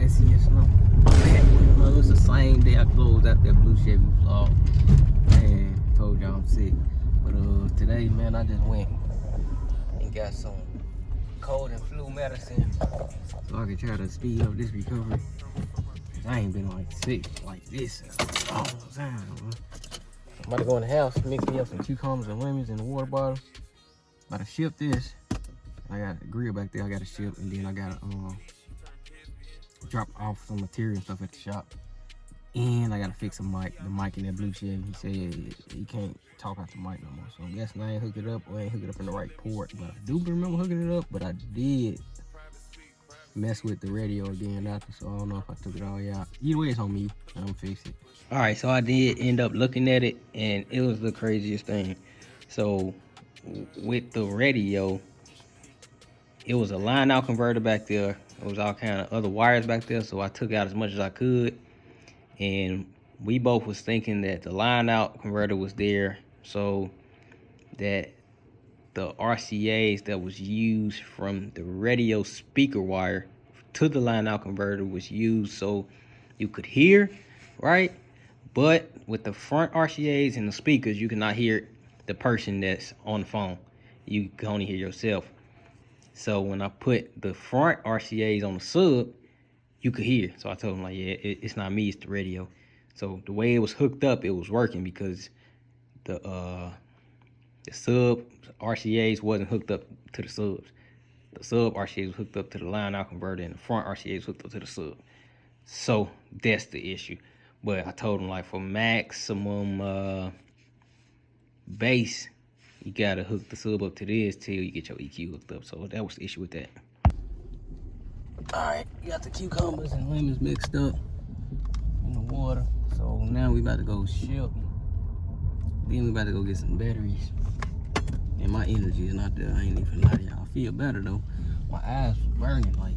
icy and snow. It was the same day I closed out that blue Chevy vlog. Man, told y'all I'm sick. But today, man, I just went and got some cold and flu medicine so I can try to speed up this recovery. I ain't been like sick like this all the time, man. I'm about to go in the house, mix me up some cucumbers and lemons in the water bottle. About to ship this. I got a grill back there I gotta ship, and then I gotta drop off some material and stuff at the shop. And I gotta fix the mic in that blue Chevy. He said he can't talk out the mic no more. So I'm guessing I ain't hooked it up or I ain't hooked it up in the right port. But I do remember hooking it up, but I did mess with the radio again after, so I don't know if I took it all out. Either way, it's on me. I'm gonna fix it. All right, so I did end up looking at it, and it was the craziest thing. So with the radio, it was a line out converter back there. It was all kind of other wires back there, so I took out as much as I could. And we both was thinking that the line out converter was there, so that the RCAs that was used from the radio speaker wire to the line out converter was used so you could hear, right? But with the front RCAs and the speakers, you cannot hear the person that's on the phone. You can only hear yourself. So when I put the front RCAs on the sub, you could hear. So I told him, like, yeah, it's not me, it's the radio. So the way it was hooked up, it was working because the sub RCAs wasn't hooked up to the subs. The sub RCAs was hooked up to the line out converter, and the front RCAs hooked up to the sub. So that's the issue. But I told him, like, for maximum bass, you gotta hook the sub up to this till you get your EQ hooked up. So that was the issue with that. Alright, you got the cucumbers and lemons mixed up in the water. So now we about to go ship. Then we about to go get some batteries. And my energy is not there. I ain't even lie to y'all. I feel better though. My eyes was burning. Like,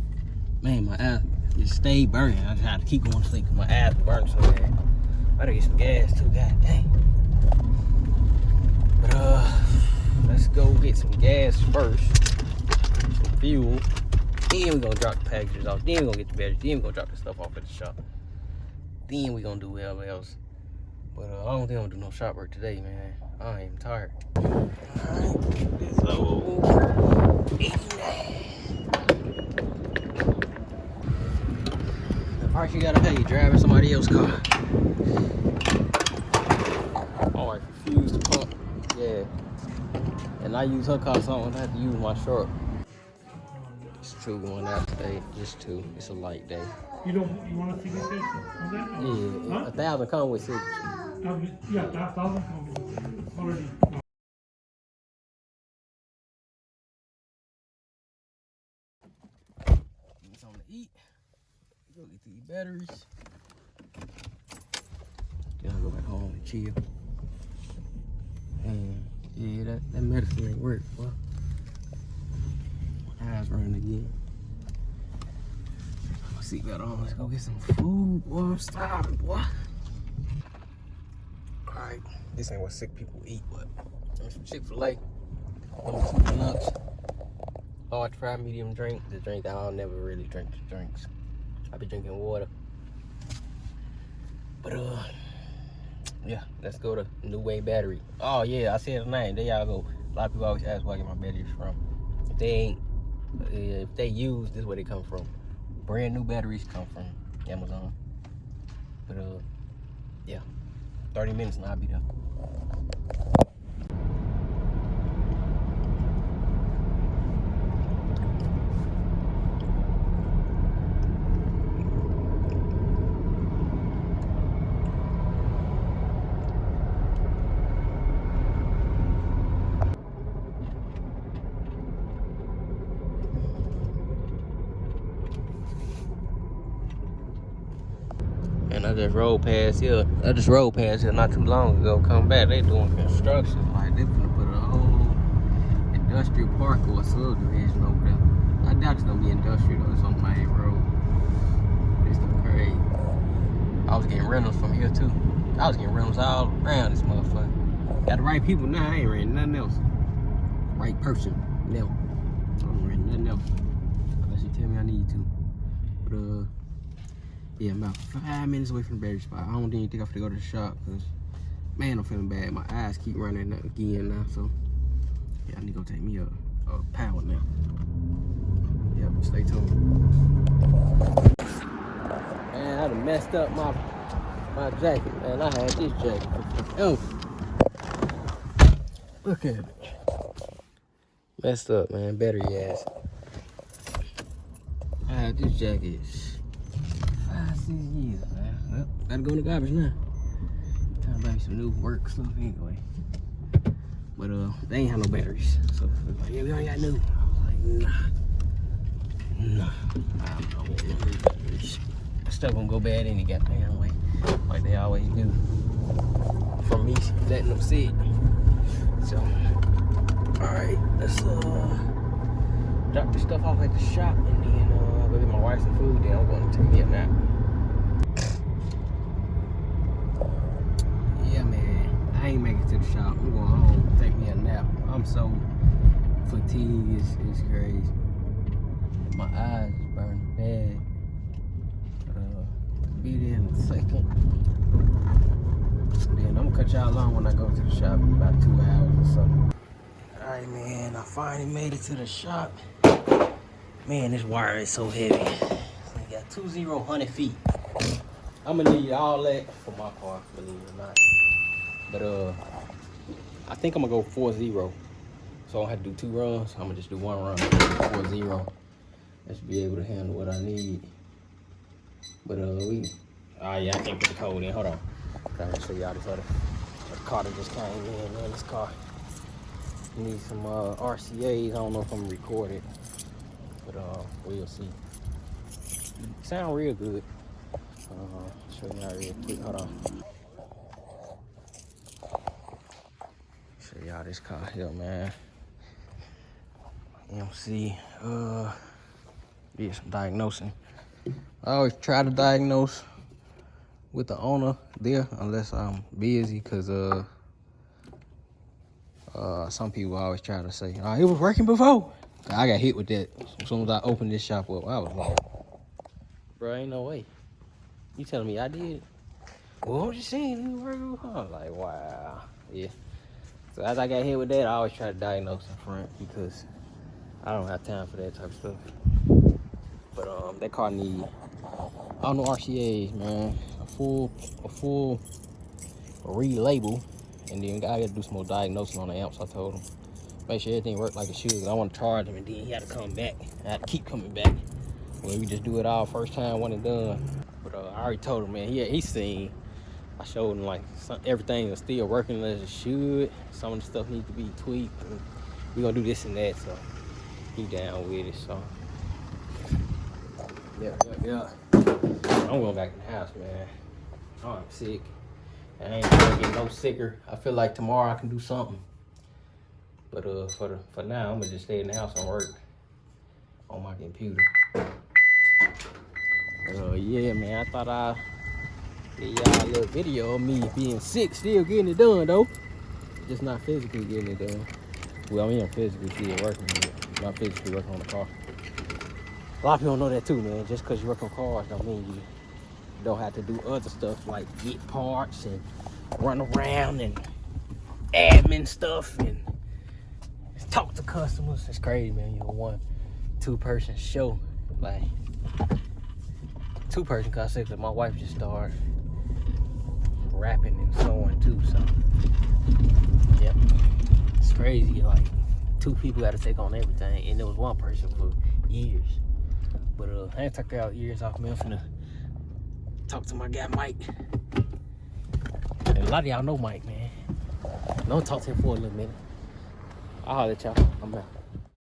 man, my eyes just stayed burning. I just had to keep going to sleep because my eyes were burning so bad. I gotta get some gas too, god dang. But let's go get some gas first. Some fuel. Then we're gonna drop the packages off. Then we're gonna get the batteries. Then we're gonna drop the stuff off at the shop. Then we're gonna do whatever else. But I don't think I'm gonna do no shop work today, man. I am tired. Alright, so 89. The price you gotta pay driving somebody else's car. My wife refused to pump. Yeah. And I use her car, so I don't have to use my short. It's two going out today. Just two. It's a light day. You want to see this on that? Yeah, huh? 1,000 come with signature. Yeah, 1,000 come already. Get something to eat. Go get these batteries. Then I'll go back home and chill. And yeah, that medicine ain't work, boy. My eyes running again. My seatbelt on. Let's go get some food, boy. I'm starving, boy. Alright, this ain't what sick people eat, but some Chick-fil-A. Lunch. Large fry, medium drink. The drink I'll never really drink the drinks. I be drinking water. But yeah, let's go to New Way Battery. Oh yeah, I said the name. There y'all go. A lot of people always ask where I get my batteries from. If they ain't, if they use, this is where they come from. Brand new batteries come from Amazon. But yeah, 30 minutes and I'll be there. And I just rode past here. Not too long ago. Come back, they doing construction. Like, they gonna put a whole industrial park or a subdivision over there. I doubt it's gonna be industrial though. It's on the main road. It's the crazy. I was getting rentals from here too. I was getting rentals all around this motherfucker. Got the right people now. I ain't renting nothing else. Right person. No. I ain't renting nothing else. Unless you tell me I need to. But Yeah, I'm about 5 minutes away from the battery spot. I don't even think I have to go to the shop because, man, I'm feeling bad. My eyes keep running again now, so yeah, I need to go take me a power nap. Yep, stay tuned. Man, I done messed up my jacket, man. I had this jacket. Oh, look at it. Messed up, man. Battery ass. I had this jacket 5-6 years, man. Well, gotta go in the garbage now. Time to buy me some new work stuff anyway. But they ain't have no batteries. So it's like, yeah, we only got new. I was like, nah. I don't know. Batteries. Stuff gonna go bad any goddamn way. Like they always do. From me letting them sit. So alright, let's drop this stuff off at the shop and then go get my wife some food, then I'm going to take me a nap. Yeah, man, I ain't make it to the shop. I'm going home, take me a nap. I'm so fatigued, it's crazy. My eyes is burning bad. But be there in a second. Then I'm gonna cut y'all along when I go to the shop in about 2 hours or so. Alright, man, I finally made it to the shop. Man, this wire is so heavy. I got 2,000 feet. I'm gonna need all that for my car, believe it or not. But I think I'm gonna go 4-0. So I don't have to do 2 runs. I'm gonna just do 1 run, 4-0. I should be able to handle what I need. But yeah, I can't put the code in. Hold on. I'm gonna show y'all this other car that just came in, man. This car needs some RCAs. I don't know if I'm gonna record it, but we'll see. Sound real good. Show y'all real quick. Hold on. Show y'all this car here, man. MC. Did some diagnosing. I always try to diagnose with the owner there unless I'm busy, because some people always try to say, oh, it was working before. I got hit with that as soon as I opened this shop up. I was like, bro, ain't no way. You telling me I did? Well, I'm just saying it was working before. I'm like, wow. Yeah. So as I got hit with that, I always try to diagnose in front because I don't have time for that type of stuff. But that car need all no RCAs, man. A full relabel, and then I gotta do some more diagnosing on the amps. I told him make sure everything worked like it should. I want to charge him, and then he had to come back. I had to keep coming back. Well, we just do it all first time, one and done. But I already told him, man. He seen. I showed him like everything is still working as it should. Some of the stuff needs to be tweaked. And we gonna do this and that, so he down with it. So yeah. I'm going back in the house, man. I'm sick. I ain't gonna get no sicker. I feel like tomorrow I can do something. But for now, I'm gonna just stay in the house and work on my computer. Yeah, man. I thought I'd give y'all a little video of me being sick, still getting it done though. Just not physically getting it done. Well, I mean, I'm physically still working, but not physically working on the car. A lot of people don't know that too, man. Just because you work on cars don't mean you don't have to do other stuff like get parts and run around and admin stuff and talk to customers. It's crazy, man. You're a 2-person show. Like, 2-person, because I said that my wife just started rapping and sewing too, so yep. It's crazy, like 2 people got to take on everything, and there was 1 person for years. But I ain't took out years off, man. I'm finna talk to my guy Mike. And a lot of y'all know Mike, man. Don't talk to him for a little minute. I'll holler at y'all. I'm out.